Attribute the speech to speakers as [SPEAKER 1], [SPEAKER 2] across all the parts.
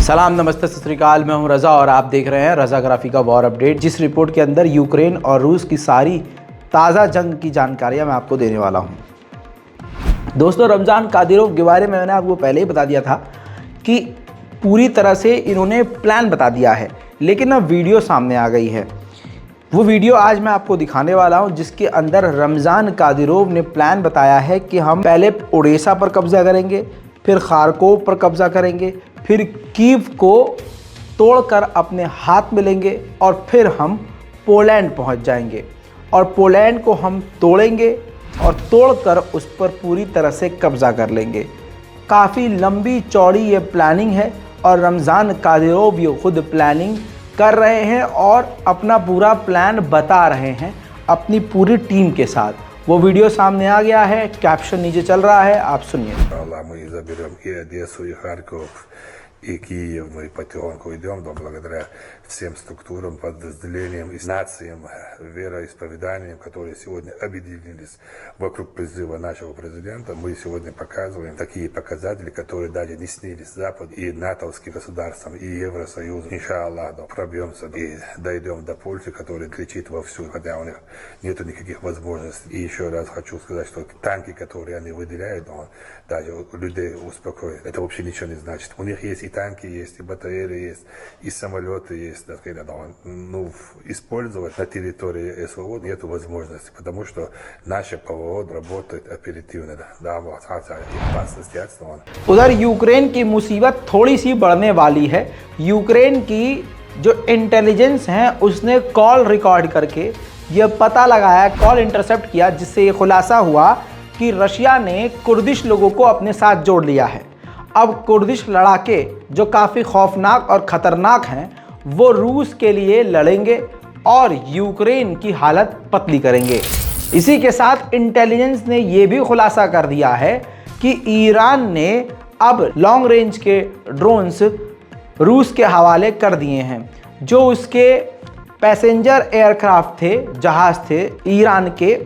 [SPEAKER 1] सलाम, नमस्ते, सत श्री अकाल। मैं हूं रज़ा और आप देख रहे हैं रज़ाग्राफी का वॉर अपडेट, जिस रिपोर्ट के अंदर यूक्रेन और रूस की सारी ताज़ा जंग की जानकारियां मैं आपको देने वाला हूं। दोस्तों, रमज़ान कादिरोव के बारे में मैंने आपको पहले ही बता दिया था कि पूरी तरह से इन्होंने प्लान बता दिया है, लेकिन अब वीडियो सामने आ गई है। वो वीडियो आज मैं आपको दिखाने वाला हूं, जिसके अंदर रमज़ान कादिरोव ने प्लान बताया है कि हम पहले ओडेसा पर कब्ज़ा करेंगे, फिर खारकोव पर कब्ज़ा करेंगे, फिर कीव को तोड़कर अपने हाथ में लेंगे और फिर हम पोलैंड पहुंच जाएंगे और पोलैंड को हम तोड़ेंगे और तोड़कर उस पर पूरी तरह से कब्ज़ा कर लेंगे। काफ़ी लंबी चौड़ी ये प्लानिंग है और रमज़ान कादिरोव ये खुद प्लानिंग कर रहे हैं और अपना पूरा प्लान बता रहे हैं अपनी पूरी टीम के साथ। वो वीडियो सामने आ गया है, कैप्शन नीचे चल रहा है, आप सुनिए।
[SPEAKER 2] И Киев, мы потихоньку идем, но благодаря всем структурам, подразделениям и нациям, вероисповеданиям, которые сегодня объединились вокруг призыва нашего президента, мы сегодня показываем такие показатели, которые даже не снились Западу и натовским государствам, и Евросоюзу. Иншаллах, пробьемся и дойдем до Польши, которая кричит вовсю, хотя у них нет никаких возможностей. И еще раз хочу сказать, что танки, которые они выделяют, даже людей успокоит. Это вообще ничего не значит. У них есть и танки есть, и батареи есть, и самолеты есть. Ну, использовать на территории СВО нет возможности, потому что наше ПВО работает оперативно. Да, вот,
[SPEAKER 1] उधर यूक्रेन की मुसीबत थोड़ी सी बढ़ने वाली है। यूक्रेन की जो इंटेलिजेंस है उसने कॉल रिकॉर्ड करके ये पता लगाया, कॉल इंटरसेप्ट किया, जिससे ये खुलासा हुआ कि रशिया ने कुर्दिश लोगों को अपने साथ जोड़ लिया है। अब कुर्दिश लड़ाके जो काफ़ी खौफनाक और ख़तरनाक हैं, वो रूस के लिए लड़ेंगे और यूक्रेन की हालत पतली करेंगे। इसी के साथ इंटेलिजेंस ने ये भी खुलासा कर दिया है कि ईरान ने अब लॉन्ग रेंज के ड्रोन्स रूस के हवाले कर दिए हैं। जो उसके पैसेंजर एयरक्राफ्ट थे, जहाज़ थे ईरान के,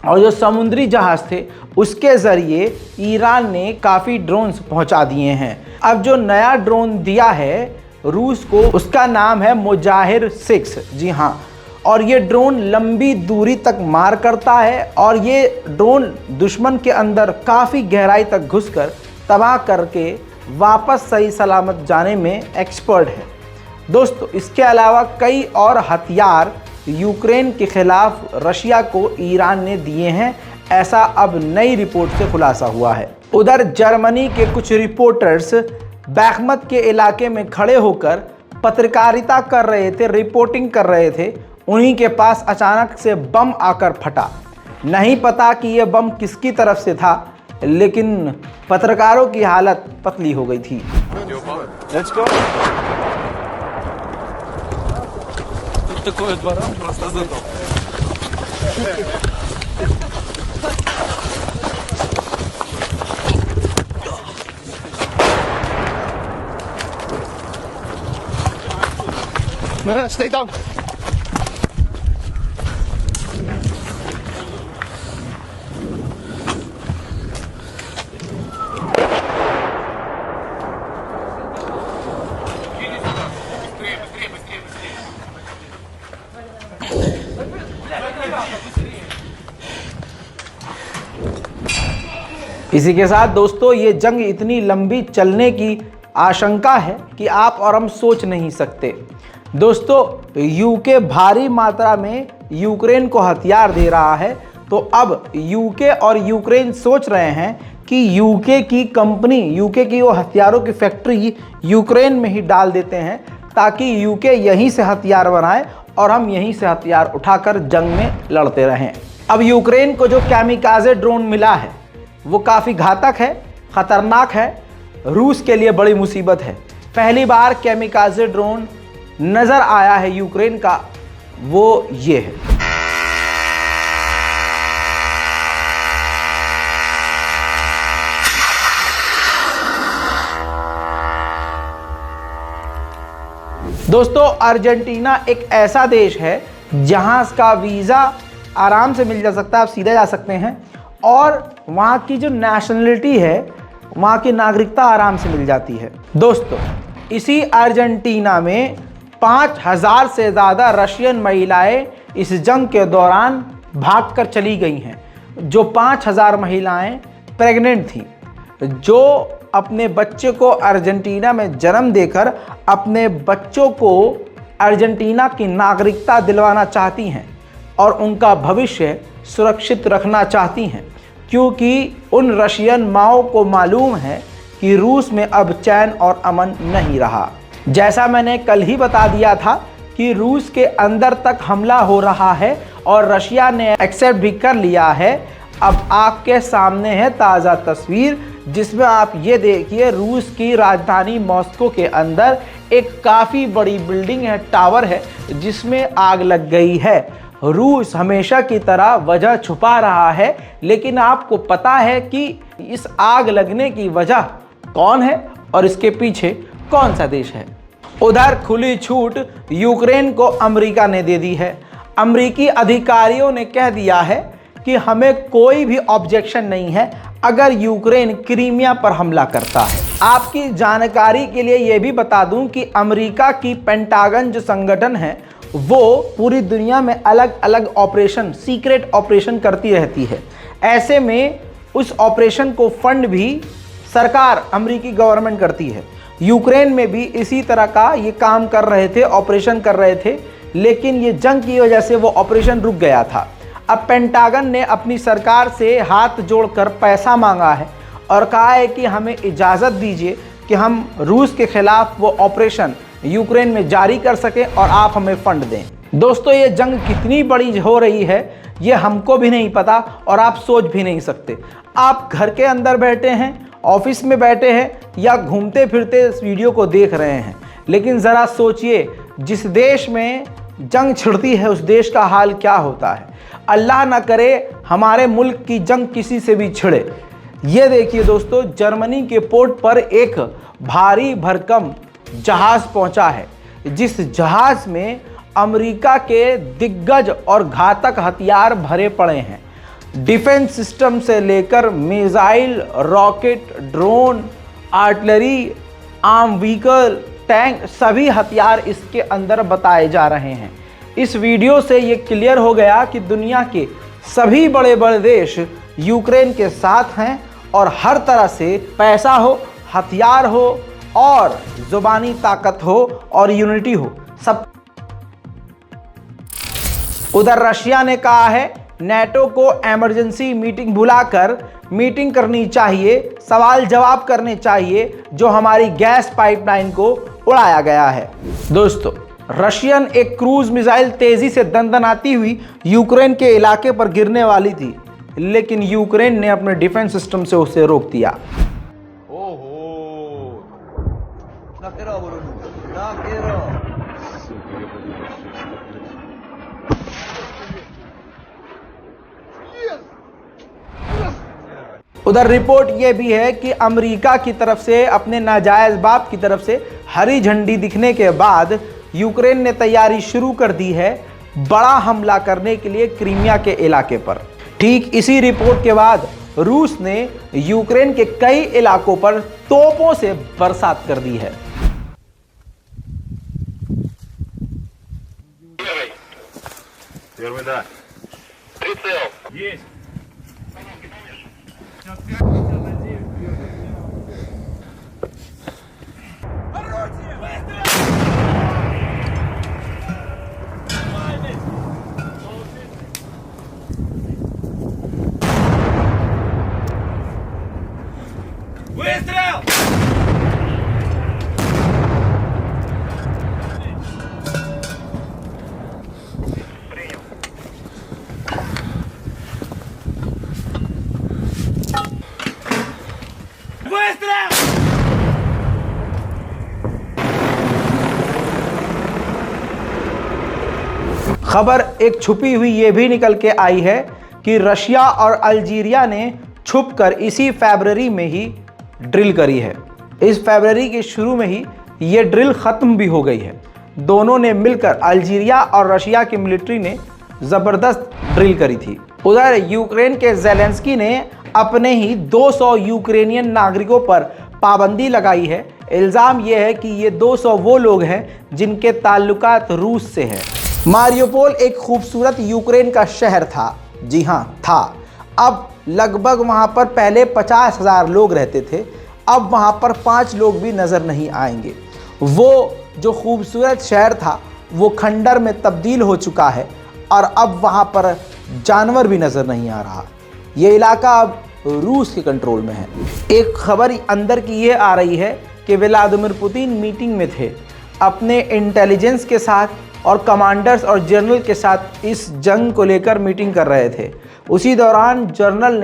[SPEAKER 1] और जो समुद्री जहाज़ थे, उसके ज़रिए ईरान ने काफ़ी ड्रोन्स पहुंचा दिए हैं। अब जो नया ड्रोन दिया है रूस को, उसका नाम है मुजाहिर 6। जी हाँ, और ये ड्रोन लंबी दूरी तक मार करता है और ये ड्रोन दुश्मन के अंदर काफ़ी गहराई तक घुसकर तबाह करके वापस सही सलामत जाने में एक्सपर्ट है। दोस्तों, इसके अलावा कई और हथियार यूक्रेन के खिलाफ रशिया को ईरान ने दिए हैं, ऐसा अब नई रिपोर्ट से खुलासा हुआ है। उधर जर्मनी के कुछ रिपोर्टर्स बैखमत के इलाके में खड़े होकर पत्रकारिता कर रहे थे, रिपोर्टिंग कर रहे थे। उन्हीं के पास अचानक से बम आकर फटा। नहीं पता कि यह बम किसकी तरफ से था, लेकिन पत्रकारों की हालत पतली हो गई थी।
[SPEAKER 3] Такое двора просто задал. Stay down.
[SPEAKER 1] इसी के साथ दोस्तों, ये जंग इतनी लंबी चलने की आशंका है कि आप और हम सोच नहीं सकते। दोस्तों, यूके भारी मात्रा में यूक्रेन को हथियार दे रहा है, तो अब यूके और यूक्रेन सोच रहे हैं कि यूके की कंपनी, यूके की वो हथियारों की फैक्ट्री यूक्रेन में ही डाल देते हैं, ताकि यूके यहीं से हथियार बनाए और हम यहीं से हथियार उठाकर जंग में लड़ते रहें। अब यूक्रेन को जो कैमिकाज़े ड्रोन मिला है वो काफ़ी घातक है, ख़तरनाक है, रूस के लिए बड़ी मुसीबत है। पहली बार कैमिकाज़े ड्रोन नज़र आया है यूक्रेन का, वो ये है। दोस्तों, अर्जेंटीना एक ऐसा देश है जहां का वीज़ा आराम से मिल जा सकता है, आप सीधे जा सकते हैं। और वहाँ की जो नेशनलिटी है वहाँ की नागरिकता आराम से मिल जाती है। दोस्तों, इसी अर्जेंटीना में 5000 से ज़्यादा रशियन महिलाएं इस जंग के दौरान भागकर चली गई हैं। जो 5000 महिलाएं प्रेग्नेंट थीं, जो अपने बच्चे को अर्जेंटीना में जन्म देकर अपने बच्चों को अर्जेंटीना की नागरिकता दिलवाना चाहती हैं और उनका भविष्य सुरक्षित रखना चाहती हैं, क्योंकि उन रशियन माओं को मालूम है कि रूस में अब चैन और अमन नहीं रहा। जैसा मैंने कल ही बता दिया था कि रूस के अंदर तक हमला हो रहा है और रशिया ने एक्सेप्ट भी कर लिया है। अब आपके सामने है ताज़ा तस्वीर, जिसमें आप ये देखिए रूस की राजधानी मॉस्को के अंदर एक काफ़ी बड़ी बिल्डिंग है, टावर है, जिसमें आग लग गई है। रूस हमेशा की तरह वजह छुपा रहा है, लेकिन आपको पता है कि इस आग लगने की वजह कौन है और इसके पीछे कौन सा देश है। उधर खुली छूट यूक्रेन को अमेरिका ने दे दी है। अमेरिकी अधिकारियों ने कह दिया है कि हमें कोई भी ऑब्जेक्शन नहीं है अगर यूक्रेन क्रीमिया पर हमला करता है। आपकी जानकारी के लिए यह भी बता दूं कि अमेरिका की पेंटागन जो संगठन है वो पूरी दुनिया में अलग अलग ऑपरेशन, सीक्रेट ऑपरेशन करती रहती है। ऐसे में उस ऑपरेशन को फंड भी सरकार, अमेरिकी गवर्नमेंट करती है। यूक्रेन में भी इसी तरह का ये काम कर रहे थे, ऑपरेशन कर रहे थे, लेकिन ये जंग की वजह से वो ऑपरेशन रुक गया था। अब पेंटागन ने अपनी सरकार से हाथ जोड़कर पैसा मांगा है और कहा है कि हमें इजाज़त दीजिए कि हम रूस के खिलाफ वो ऑपरेशन यूक्रेन में जारी कर सकें और आप हमें फंड दें। दोस्तों, ये जंग कितनी बड़ी हो रही है ये हमको भी नहीं पता और आप सोच भी नहीं सकते। आप घर के अंदर बैठे हैं, ऑफिस में बैठे हैं या घूमते फिरते इस वीडियो को देख रहे हैं, लेकिन ज़रा सोचिए जिस देश में जंग छिड़ती है उस देश का हाल क्या होता है। अल्लाह ना करे हमारे मुल्क की जंग किसी से भी छिड़े। ये देखिए दोस्तों, जर्मनी के पोर्ट पर एक भारी भरकम जहाज़ पहुंचा है, जिस जहाज़ में अमेरिका के दिग्गज और घातक हथियार भरे पड़े हैं। डिफेंस सिस्टम से लेकर missile, rocket, drone, artillery, arm vehicle, tank, सभी हथियार इसके अंदर बताए जा रहे हैं। इस वीडियो से ये क्लियर हो गया कि दुनिया के सभी बड़े बड़े देश यूक्रेन के साथ हैं और हर तरह से पैसा हो, हथियार हो और जुबानी ताकत हो और यूनिटी हो, सब। उधर रशिया ने कहा है नेटो को इमरजेंसी मीटिंग बुलाकर मीटिंग करनी चाहिए, सवाल जवाब करने चाहिए जो हमारी गैस पाइपलाइन को उड़ाया गया है। दोस्तों, रशियन एक क्रूज मिसाइल तेजी से दंदनाती हुई यूक्रेन के इलाके पर गिरने वाली थी, लेकिन यूक्रेन ने अपने डिफेंस सिस्टम से उसे रोक दिया। उधर रिपोर्ट यह भी है कि अमेरिका की तरफ से, अपने नाजायज बाप की तरफ से हरी झंडी दिखने के बाद यूक्रेन ने तैयारी शुरू कर दी है बड़ा हमला करने के लिए क्रीमिया के इलाके पर। ठीक इसी रिपोर्ट के बाद रूस ने यूक्रेन के कई इलाकों पर तोपों से बरसात कर दी है। खबर एक छुपी हुई ये भी निकल के आई है कि रशिया और अल्जीरिया ने छुपकर इसी फरवरी में ही ड्रिल करी है। इस फरवरी के शुरू में ही ये ड्रिल ख़त्म भी हो गई है। दोनों ने मिलकर, अल्जीरिया और रशिया की मिलिट्री ने ज़बरदस्त ड्रिल करी थी। उधर यूक्रेन के ज़ेलेंस्की ने अपने ही 200 यूक्रेनियन नागरिकों पर पाबंदी लगाई है। इल्ज़ाम यह है कि ये 200 वो लोग हैं जिनके ताल्लुकात रूस से हैं। मारियोपोल एक खूबसूरत यूक्रेन का शहर था। जी हाँ, था। अब लगभग वहाँ पर पहले 50,000 लोग रहते थे, अब वहाँ पर 5 लोग भी नज़र नहीं आएंगे। वो जो खूबसूरत शहर था वो खंडर में तब्दील हो चुका है और अब वहाँ पर जानवर भी नज़र नहीं आ रहा। ये इलाका अब रूस के कंट्रोल में है। एक खबर अंदर की ये आ रही है कि व्लादिमीर पुतिन मीटिंग में थे, अपने इंटेलिजेंस के साथ और कमांडर्स और जनरल के साथ इस जंग को लेकर मीटिंग कर रहे थे। उसी दौरान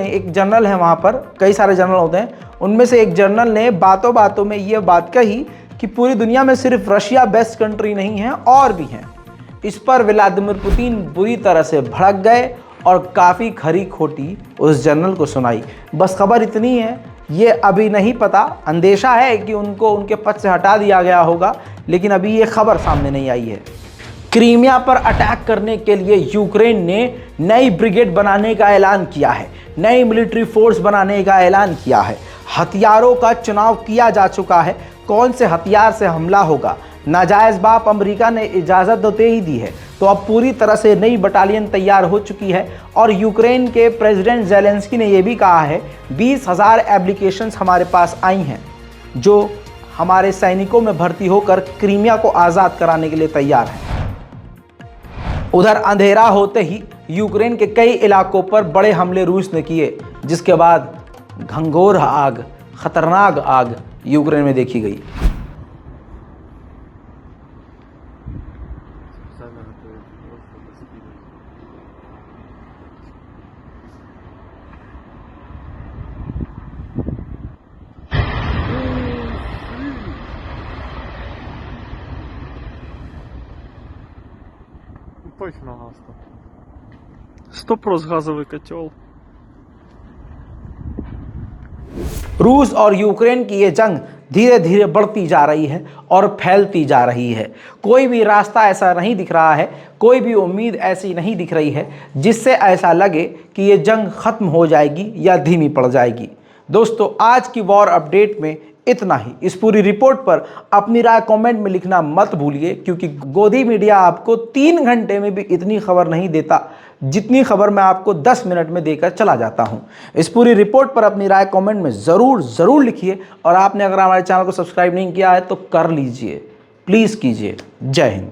[SPEAKER 1] एक जनरल है वहाँ पर, कई सारे जनरल होते हैं, उनमें से एक जनरल ने बातों बातों में ये बात कही कि पूरी दुनिया में सिर्फ रशिया बेस्ट कंट्री नहीं है, और भी हैं। इस पर व्लादिमीर पुतिन बुरी तरह से भड़क गए और काफ़ी खरी खोटी उस जनरल को सुनाई। बस खबर इतनी है, ये अभी नहीं पता, अंदेशा है कि उनको उनके पद से हटा दिया गया होगा, लेकिन अभी ये खबर सामने नहीं आई है। क्रीमिया पर अटैक करने के लिए यूक्रेन ने नई ब्रिगेड बनाने का ऐलान किया है, नई मिलिट्री फोर्स बनाने का ऐलान किया है। हथियारों का चुनाव किया जा चुका है, कौन से हथियार से हमला होगा। नाजायज़ बाप अमेरिका ने इजाज़त तो दे ही दी है, तो अब पूरी तरह से नई बटालियन तैयार हो चुकी है। और यूक्रेन के प्रेसिडेंट ज़ेलेंस्की ने यह भी कहा है 20,000 एप्लीकेशंस हमारे पास आई हैं जो हमारे सैनिकों में भर्ती होकर क्रीमिया को आज़ाद कराने के लिए तैयार हैं। उधर अंधेरा होते ही यूक्रेन के कई इलाकों पर बड़े हमले रूस ने किए, जिसके बाद घंघोर आग, खतरनाक आग यूक्रेन में देखी गई।
[SPEAKER 3] Точно газ там. 100% газовый котел.
[SPEAKER 1] रूस और यूक्रेन की ये जंग धीरे धीरे बढ़ती जा रही है और फैलती जा रही है। कोई भी रास्ता ऐसा नहीं दिख रहा है, कोई भी उम्मीद ऐसी नहीं दिख रही है जिससे ऐसा लगे कि ये जंग ख़त्म हो जाएगी या धीमी पड़ जाएगी। दोस्तों, आज की वॉर अपडेट में इतना ही। इस पूरी रिपोर्ट पर अपनी राय कमेंट में लिखना मत भूलिए, क्योंकि गोदी मीडिया आपको 3 घंटे में भी इतनी खबर नहीं देता जितनी खबर मैं आपको 10 मिनट में देकर चला जाता हूं। इस पूरी रिपोर्ट पर अपनी राय कमेंट में ज़रूर लिखिए, और आपने अगर हमारे चैनल को सब्सक्राइब नहीं किया है तो कर लीजिए, प्लीज़ कीजिए। जय हिंद।